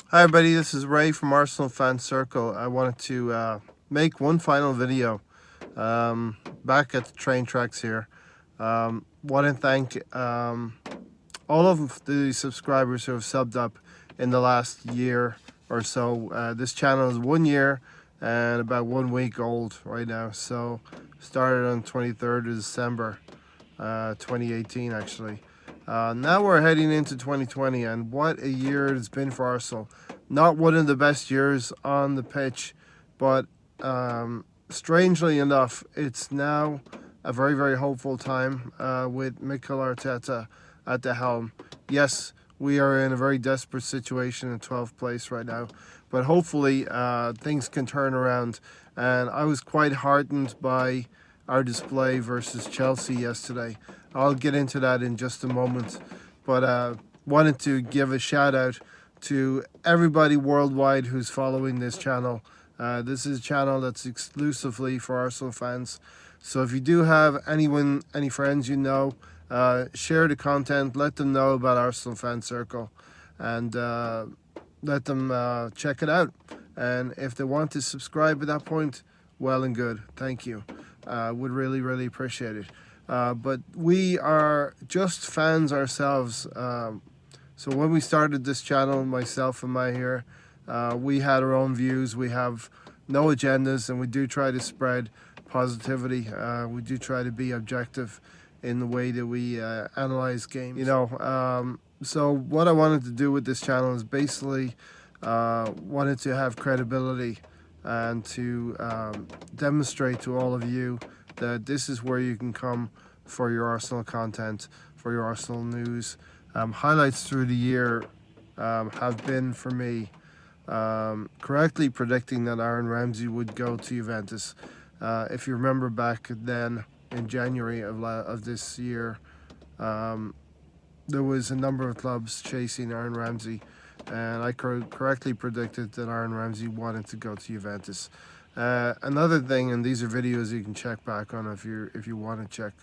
Hi everybody, this is Ray from Arsenal Fan Circle. I wanted to make one final video back at the train tracks here. Want to thank all of the subscribers who have subbed up in the last year or so. This channel is 1 year and about 1 week old right now. So started on 23rd of December 2018 actually. Now we're heading into 2020, and what a year it's been for Arsenal. Not one of the best years on the pitch, but strangely enough, it's now a very, very hopeful time with Mikel Arteta at the helm. Yes, we are in a very desperate situation in 12th place right now, but hopefully things can turn around. And I was quite heartened by our display versus Chelsea yesterday. I'll get into that in just a moment, but wanted to give a shout out to everybody worldwide who's following this channel. This is a channel that's exclusively for Arsenal fans. So if you do have any friends you know, share the content, let them know about Arsenal Fan Circle, and let them check it out. And if they want to subscribe at that point, well and good. Thank you. Would really, really appreciate it. But we are just fans ourselves. So when we started this channel, myself and my here, we had our own views. We have no agendas, and we do try to spread positivity. We do try to be objective in the way that we analyze games. So what I wanted to do with this channel is basically wanted to have credibility and to demonstrate to all of you that this is where you can come for your Arsenal content, for your Arsenal news. Highlights through the year have been, for me, correctly predicting that Aaron Ramsey would go to Juventus. If you remember back then in January of this year, there was a number of clubs chasing Aaron Ramsey, and I correctly predicted that Aaron Ramsey wanted to go to Juventus. Another thing, and these are videos you can check back on if you want to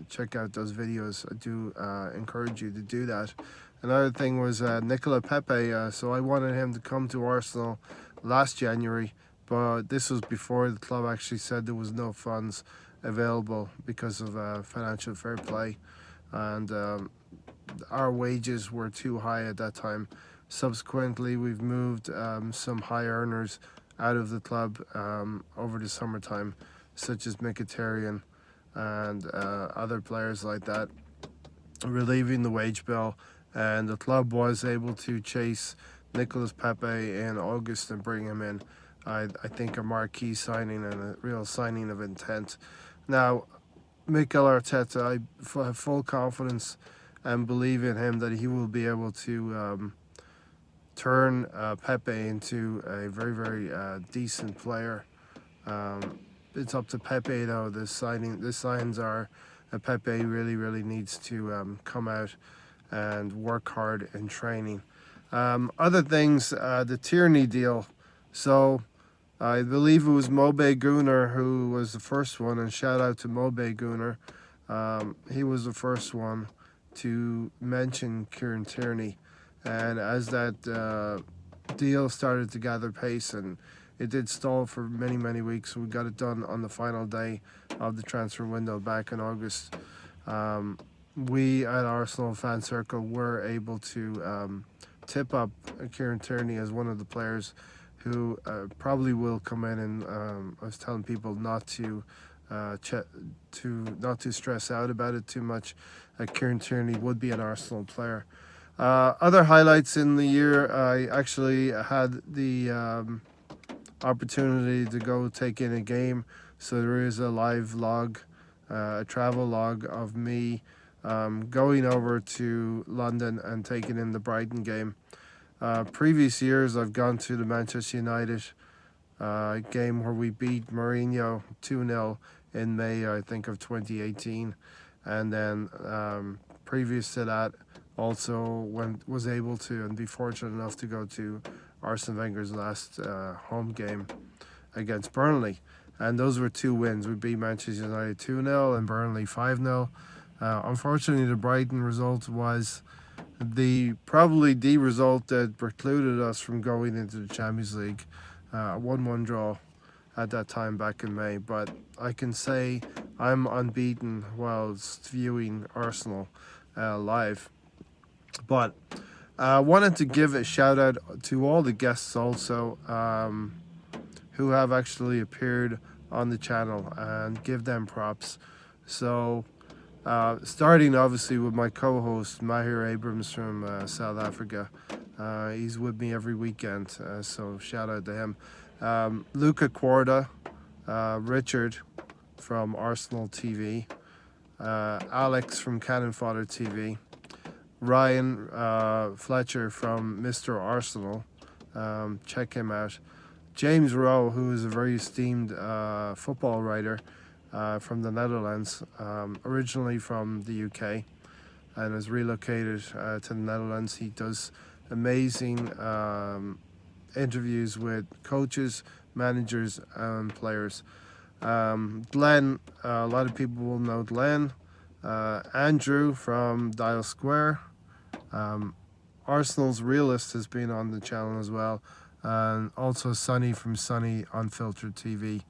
check out those videos. I do encourage you to do that. Another thing was Nicola Pepe. So I wanted him to come to Arsenal last January, but this was before the club actually said there was no funds available because of financial fair play, and our wages were too high at that time. Subsequently, we've moved some high earners out of the club over the summertime, such as Mkhitaryan and other players like that, relieving the wage bill. And the club was able to chase Nicolas Pepe in August and bring him in. I think a marquee signing and a real signing of intent. Now, Mikel Arteta, I have full confidence and believe in him that he will be able to turn Pepe into a very, very decent player. It's up to Pepe though. The signs are Pepe really, really needs to come out and work hard in training. Other things, the Tierney deal. So I believe it was Mobe Gooner who was the first one, and shout out to Mobe Gooner. He was the first one to mention Kieran Tierney, and as that deal started to gather pace, and it did stall for many, many weeks, we got it done on the final day of the transfer window back in August. We at Arsenal Fan Circle were able to tip up Kieran Tierney as one of the players who probably will come in, and I was telling people not to stress out about it too much. Kieran Tierney would be an Arsenal player. Other highlights in the year, I actually had the opportunity to go take in a game. So there is a live log, a travel log of me going over to London and taking in the Brighton game. Previous years, I've gone to the Manchester United game where we beat Mourinho 2-0 in May, I think, of 2018. And then previous to that, also was able to and be fortunate enough to go to Arsene Wenger's last home game against Burnley. And those were 2 wins. We beat Manchester United 2-0 and Burnley 5-0. Unfortunately, the Brighton result was probably the result that precluded us from going into the Champions League, a 1-1 draw at that time back in May. But I can say I'm unbeaten whilst viewing Arsenal live. But I wanted to give a shout out to all the guests also who have actually appeared on the channel and give them props. So, starting obviously with my co host, Mahir Abrams from South Africa. He's with me every weekend, so shout out to him. Luca Quarta, Richard from Arsenal TV, Alex from Cannon Fodder TV, Ryan Fletcher from Mr. Arsenal. Check him out. James Rowe, who is a very esteemed football writer from the Netherlands, originally from the UK, and has relocated to the Netherlands. He does amazing interviews with coaches, managers, and players. Glenn, a lot of people will know Glenn. Andrew from Dial Square. Arsenal's Realist has been on the channel as well. And also Sonny from Sonny Unfiltered TV.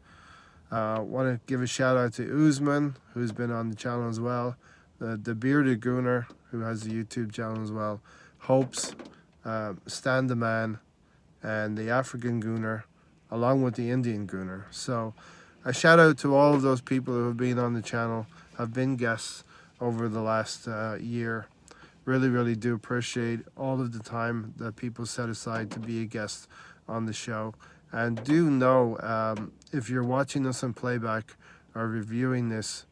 Want to give a shout out to Usman, who's been on the channel as well. The Bearded Gooner, who has a YouTube channel as well. Hopes, Stan the Man, and the African Gooner, along with the Indian Gooner. So a shout out to all of those people who have been on the channel, have been guests over the last year. Really, really do appreciate all of the time that people set aside to be a guest on the show. And do know, if you're watching us on playback or reviewing this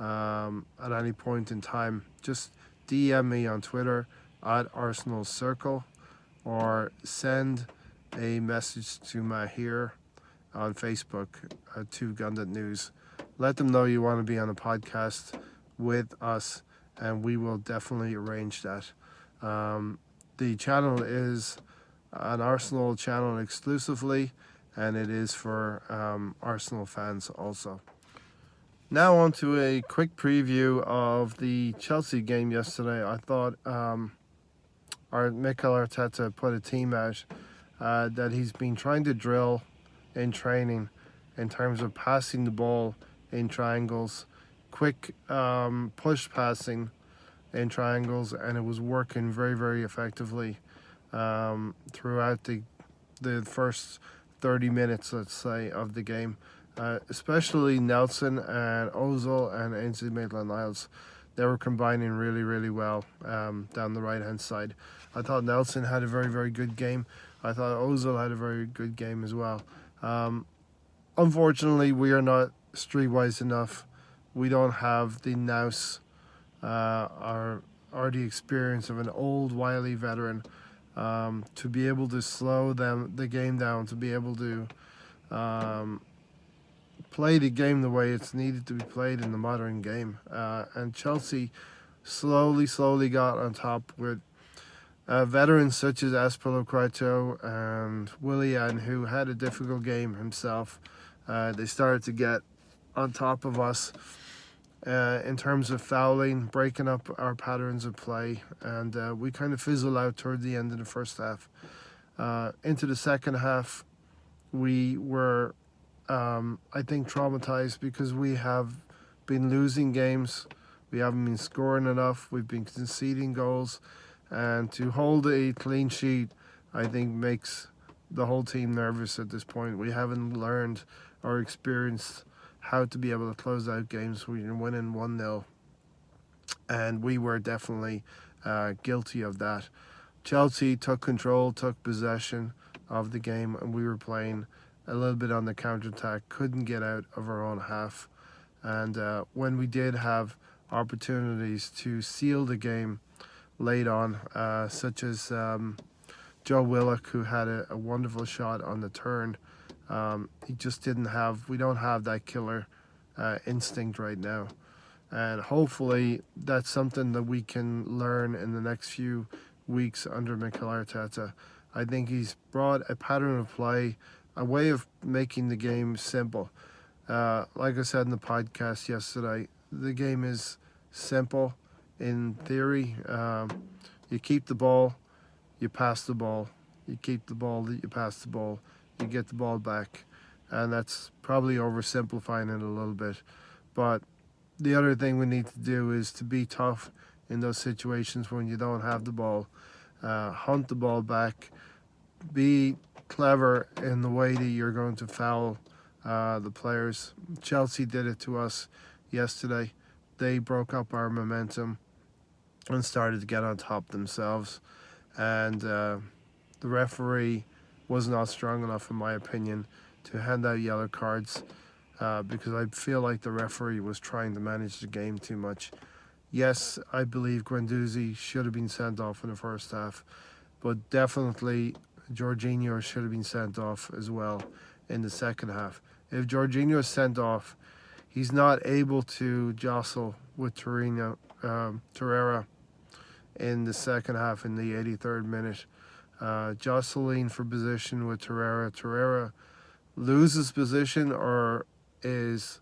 at any point in time, just DM me on Twitter at Arsenal Circle, or send a message to Mahir on Facebook to Gundit News. Let them know you want to be on a podcast with us, and we will definitely arrange that. The channel is an Arsenal channel exclusively, and it is for Arsenal fans also. Now on to a quick preview of the Chelsea game yesterday. I thought our Mikel Arteta put a team out that he's been trying to drill in training in terms of passing the ball in triangles, quick push passing in triangles, and it was working very, very effectively throughout the first 30 minutes, let's say, of the game. Especially Nelson and Ozil and Ainsley Maitland-Niles. They were combining really, really well down the right-hand side. I thought Nelson had a very, very good game. I thought Ozil had a very good game as well. Unfortunately, we are not streetwise enough. We don't have the nous or the experience of an old, wily veteran to be able to slow the game down, to be able to play the game the way it's needed to be played in the modern game. And Chelsea slowly got on top with veterans such as Azpilicueta and Willian, who had a difficult game himself. They started to get on top of us in terms of fouling, breaking up our patterns of play, and we kind of fizzled out toward the end of the first half. Into the second half, we were, I think, traumatized because we have been losing games. We haven't been scoring enough. We've been conceding goals. And to hold a clean sheet, I think, makes the whole team nervous at this point. We haven't learned or experienced how to be able to close out games when you're winning 1-0. And we were definitely guilty of that. Chelsea took control, took possession of the game, and we were playing a little bit on the counter-attack, couldn't get out of our own half. And when we did have opportunities to seal the game late on, such as Joe Willock, who had a wonderful shot on the turn, he just didn't have, we don't have that killer instinct right now. And hopefully that's something that we can learn in the next few weeks under Mikel Arteta. I think he's brought a pattern of play, a way of making the game simple. Like I said in the podcast yesterday, the game is simple in theory. You keep the ball, you pass the ball. You keep the ball, you pass the ball, you get the ball back. And that's probably oversimplifying it a little bit. But the other thing we need to do is to be tough in those situations when you don't have the ball. Hunt the ball back. Be clever in the way that you're going to foul the players. Chelsea did it to us yesterday. They broke up our momentum and started to get on top themselves. And the referee was not strong enough, in my opinion, to hand out yellow cards because I feel like the referee was trying to manage the game too much. Yes, I believe Guendouzi should have been sent off in the first half, but definitely Jorginho should have been sent off as well in the second half. If Jorginho is sent off, he's not able to jostle with Torreira in the second half in the 83rd minute. Jostling for position with Torreira. Torreira loses position or is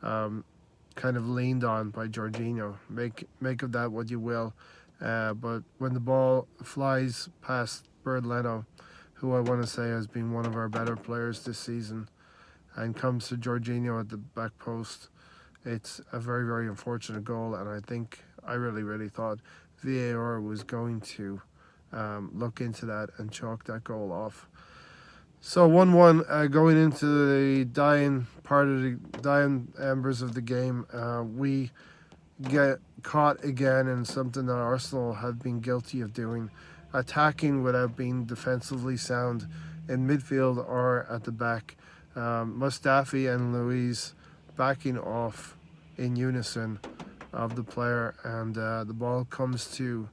kind of leaned on by Jorginho. Make of that what you will. But when the ball flies past Bernd Leno, who I want to say has been one of our better players this season, and comes to Jorginho at the back post, it's a very, very unfortunate goal. And I really thought VAR was going to look into that and chalk that goal off. So 1-1 going into the dying embers of the game. We get caught again in something that Arsenal have been guilty of doing, attacking without being defensively sound in midfield or at the back. Mustafi and Luiz backing off in unison of the player, and the ball comes to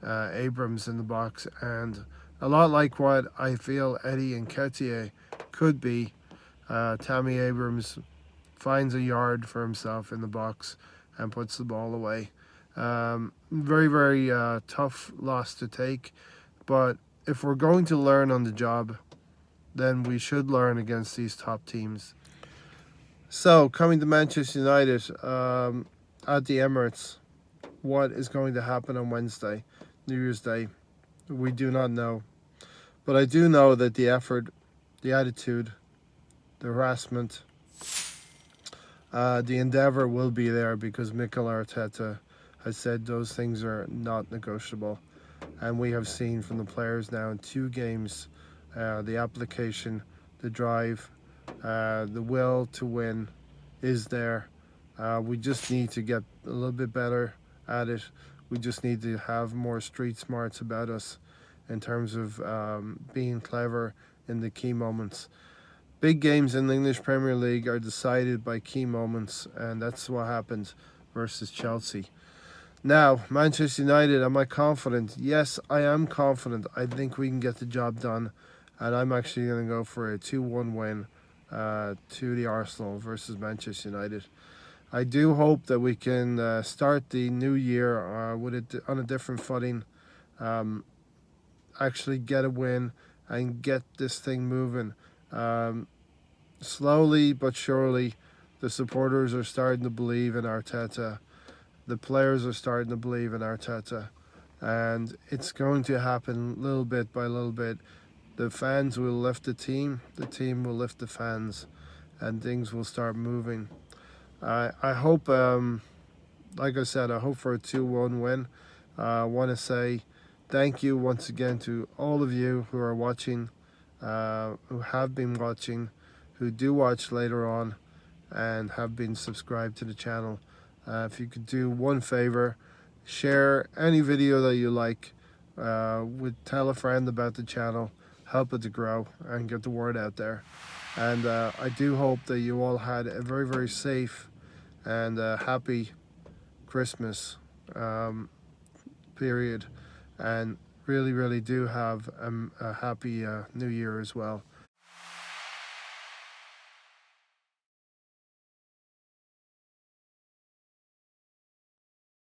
Abrams in the box, and a lot like what I feel Eddie Nketiah could be, Tammy Abrams finds a yard for himself in the box and puts the ball away. Very tough loss to take, but if we're going to learn on the job, then we should learn against these top teams. So, coming to Manchester United at the Emirates, what is going to happen on Wednesday, New Year's Day? We do not know. But I do know that the effort, the attitude, the harassment, the endeavour will be there because Mikel Arteta has said those things are not negotiable. And we have seen from the players now in 2 games the application, the drive, the will to win is there. We just need to get a little bit better at it. We just need to have more street smarts about us in terms of being clever in the key moments. Big games in the English Premier League are decided by key moments, and that's what happened versus Chelsea. Now, Manchester United, am I confident? Yes, I am confident. I think we can get the job done, and I'm actually going to go for a 2-1 win to the Arsenal versus Manchester United. I do hope that we can start the new year on a different footing, actually get a win and get this thing moving. Slowly but surely, the supporters are starting to believe in Arteta. The players are starting to believe in Arteta. And it's going to happen little bit by little bit. The fans will lift the team will lift the fans, and things will start moving. I hope, like I said, I hope for a 2-1 win. I want to say thank you once again to all of you who are watching, who have been watching, who do watch later on, and have been subscribed to the channel. If you could do one favor, share any video that you like, tell a friend about the channel, help it to grow and get the word out there. And I do hope that you all had a very safe and happy Christmas period, and really do have a happy New Year as well.